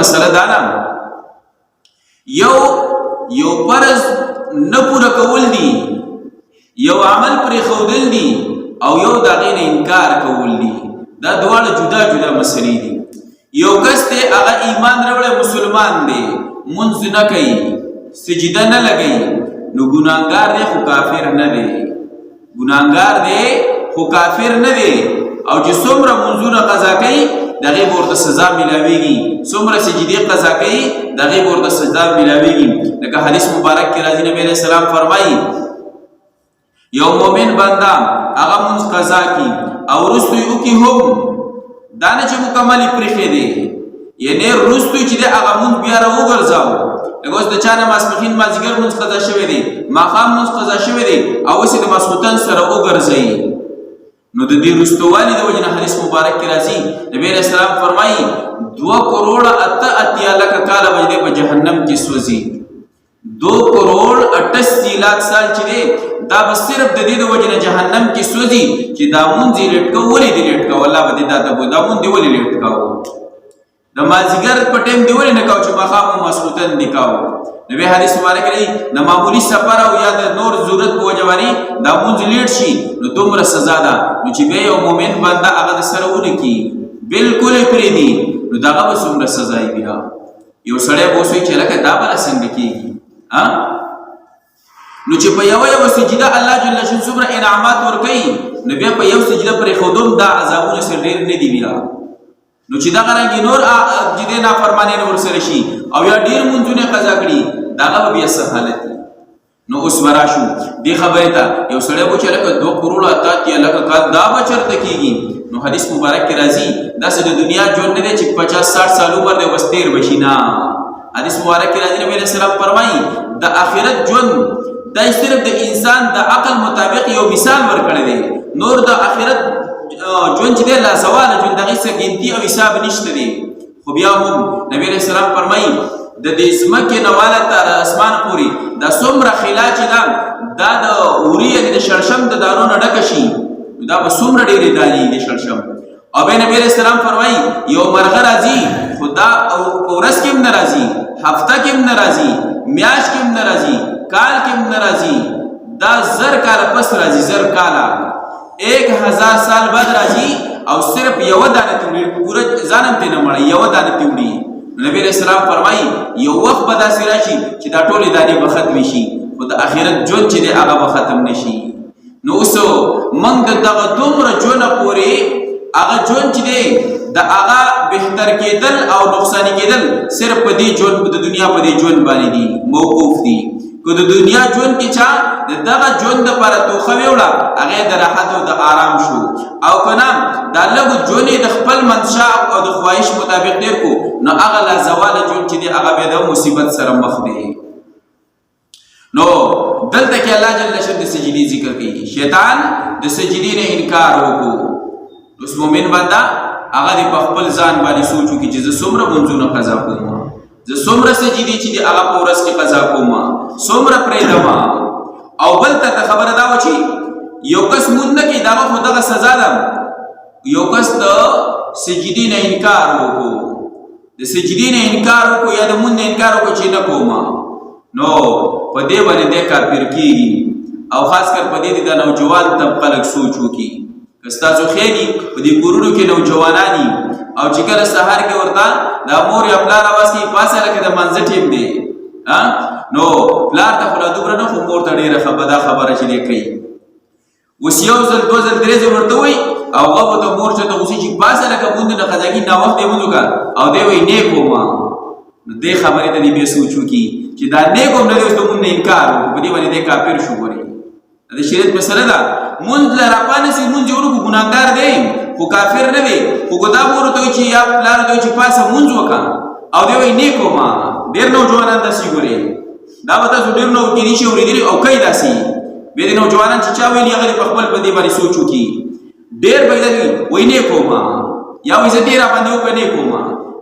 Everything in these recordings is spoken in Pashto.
مسله دا نه یو فرض نه پوره کول دي، یو عمل پرې ښودل دي، او یو د هغې نه انکار کول دي. دا دواړه جدا جدا مسلې دي. یو کس دی هغه ایمان راوړی مسلمان دی، منځ نه کوي، سجده نه لګوي، نو ګناهګار دی خو کافر نه دی. ګناهګار دی خو کافر نه دی. او چې څومره منځونه قضا کوي د هغې به ورته سزا میلاویږي، څومره سجدې قضا کوي د هغې به ورته سزا میلاویږي. لکه حدیث مبارک کې راځي نبی علیه السلام فرمایي یو مؤمن بنده هغه منځ قضا کي او وروسته یې وکړي هم دا نه چې مکمل یې پرېښی دی، یعنې وروسته چې دی هغه منځ بیا راوګرځاو. لکه اوس د چا نه ماسپښین مازدیګر منځ قضا شوی دی، ماښام منځ قضا شوی دی، او اوس یې د ماسخوتن سره وګرځوي، نو د دې وروستوالي د وجې نه حدیث مبارک کې راځي نبی علیه السلام فرمایي 2 کروڑ 88 لکه کاله به دی په جهنم کې سوځي. 2 کروڑ 88 لاک سال چې دی دا به صرف د دې د وجې نه جهنم کې سوځي چې دا مونځ یې لیټ کوو. ولې دې لیټ کوو؟ الله به دې دا مونځ دې ولې لیټ کوو؟ د مازدیګر په ټیم دې ولې نه کوو چې ماښام او ماسخوتن دې کوو؟ نبی حدیث مبارک دی د معمولی سفر او یا د نور ضرورت په وجه باندې دا مونځ لیټ شي نو دومره سزا ده. نو چې بیا یو مؤمن بنده هغه د سره ونکړي بلکل یې پرېږدي نو د هغه به څومره سزا یې بیا. یو سړی به اوس وایي چې لکه دا بله څنګه کېږي؟ نو چې په یوه سجده الله جل شانه څومره انعامات ورکوي نو بیا په یو سجده پرېښودل دا عذابونه سره ډېر نه دي بیا. نو چې دغه رنګې نور چې دی نافرمانۍ نه ورسره شي او یا ډېر منځونه قضا کړي د هغه به بیا څه حالت وي. نو اوس به راشو دې خبرې ته یو سړی به چې لکه 2 کروڑ 88 لکه کال دا به چېرته کېږي؟ نو حدیث مبارک کې راځي داسې د دنیا ژوند نه دی چې 50-60 سال عمر دی بس تېر به شي. نه، حدیث مبارک کې راځي نبی علیه السلام فرمایي د آخرت ژوند دا صرف د انسان د عقل مطابق یو مثال ورکړی دی. نور د آخرت ژوند چې دی لازواله ژوند د هغې څه ګنتي او حساب نشته دی. خو بیا هم نبی علیه السلام فرمایي د دې ځمکې نه واله تر اسمان پورې دا څومره خلا چې ده دا د وري یعنې د شړشم د دانو نه ډکه شي دا به څومره ډېرې دانې د شړشم. او بیا نبی علیه السلام فرمایي یو مرغه راځي خو دا په ورځ کې هم نه راځي، هفته کې هم نه راځي، میاشت کې هم نه راځي، کال کې هم نه راځي، دا 1000 کاله پس راځي، 1000 کاله 1000 سال بعد راځي او صرف یوه دانه ته وړي، پوره ځان هم ترې نه مړی، یوه دانه ته وړي. نبی علیه السلام فرمایي یو وخت به داسې راشي چې دا ټولې دانې به ختمې شي خو د آخرت ژوند چې دی هغه به ختم نه شي. نو اوس موږ د دغه دومره ژونه پورې هغه ژوند چې دی د هغه بهتر کېدل او نقصاني کېدل صرف په دې ژوند د دنیا په دې ژوند باندې دي موقوف دي. که د دنیا ژوند کې چا د دغه ژوند دپاره توښه ویوړه هغې د راحت او د آرام شو، او که نه دا لږو ژوند یې د خپل منشا او د خواهش مطابق تېر کړو نو هغه لازواله ژوند چې دی هغه بیا د مصیبت سره مخ دی. نو دلته کې الله جل شانه د سجدې ذکر کوي. شیطان د سجدې نه انکار وکړو. اوس مؤمن بنده هغه د په خپل ځان باندې سوچ وکړي چې زه څومره منځونه قضا کوم، زه څومره سجدې چې دي هغه په ورځ کې قضا کوم، څومره پرېږدم. او بل ته خبره دا وه چې یو کس مونځ نه کوي د هغه خو دغه سزا ده. یو کس د سجدې نه انکار وکړو، د سجدې نه انکار وکړو یا د مونځ نه انکار وکړو چې نه کوم، نو په دې باندې دی کافر کېږي. او خاص کر په دې د نوجوان طبقه لږ سوچ وکړي. که ستاسو خیر دي په دې کورونو کې نوجوانان دي او چې کله سهار کې ورته دا مور یا پلار اواز کوي پاسه لکه د منځه ټیم دی نو پلار ته خو لا دومره نه خو مور ته ډېره دا خبره چې دی کوي. اوس 1 ځل 2 ځل 3 ځل ورته وایي او هغه ته مور چې ته غوسې چې پاسه لکه مونځ نه قضا کېږي ناوخت یې مونځ وکړه او دی وایي نه کوم. نو دې خبرې ته دې بیا سوچ وکړي چې دا نه کوم نه دی اوس د مونځ نه انکار وکړو په دې باندې دی کافر شو. ګورئ د شریعت مسله ده مونځ له راپانسي مونځ جوړو کو ګناهګار دی خو کافر نه دی. خو دا مور ته وایي چې یا پلار ته وایي چې پاسه مونځ وکړه او دی وایي نه کوم. ډېر نوجوانان داسې ګورئ دا به تاسو ډېر نو کېدای شي اورېدلي او کوي داسې بیا د نوجوانان چې چا ویلي هغه په خپل په دې باندې سوچ وکړي. ډېر به یې وایي نه کوم یا وایي زه دې راباندې وکړه نه کوم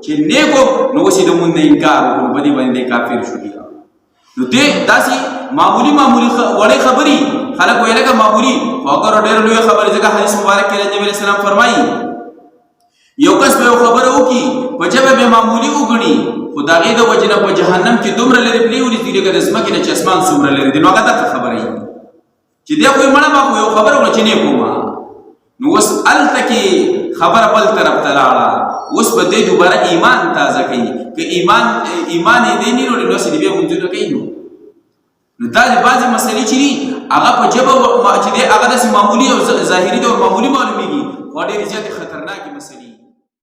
چې نه کوم نو اوس یې د مونځ نه انکار وکړو په دې باندې کافر شو. نو دې داسې معمولی وړې خبرې خلک وایي لکه معمولي خو اګر ډېره لویه خبرې ځکه حدیث مبارک کې نبی علیه السلام فرمایي یو کس به خبره وکي په جبه به معمولی وګڼي خو د هغې د وجې نه په جهنم کې دومره لرې پلې ونیسي لکه د ځمکې نه چې اسمان څومره لرې دی. نو هغه دغه خبره وي چې دی خو یې مړه ما خو یو خبره وکړه چې نه یې کومه. نو اوس هلته کې خبره بل طرف ته لاړه. اوس به دی دوباره ایمان تازه کوي. که ایمان یې دی نه لري نو هسې د بیا مونځونه کوي. نو دا د بعضې مسلې چې دي هغه په ژبه چې دی هغه داسې معمولي او ظاهري ډول معمولي معلومېږي خو ډېرې زیاتې خطرناکې مسلې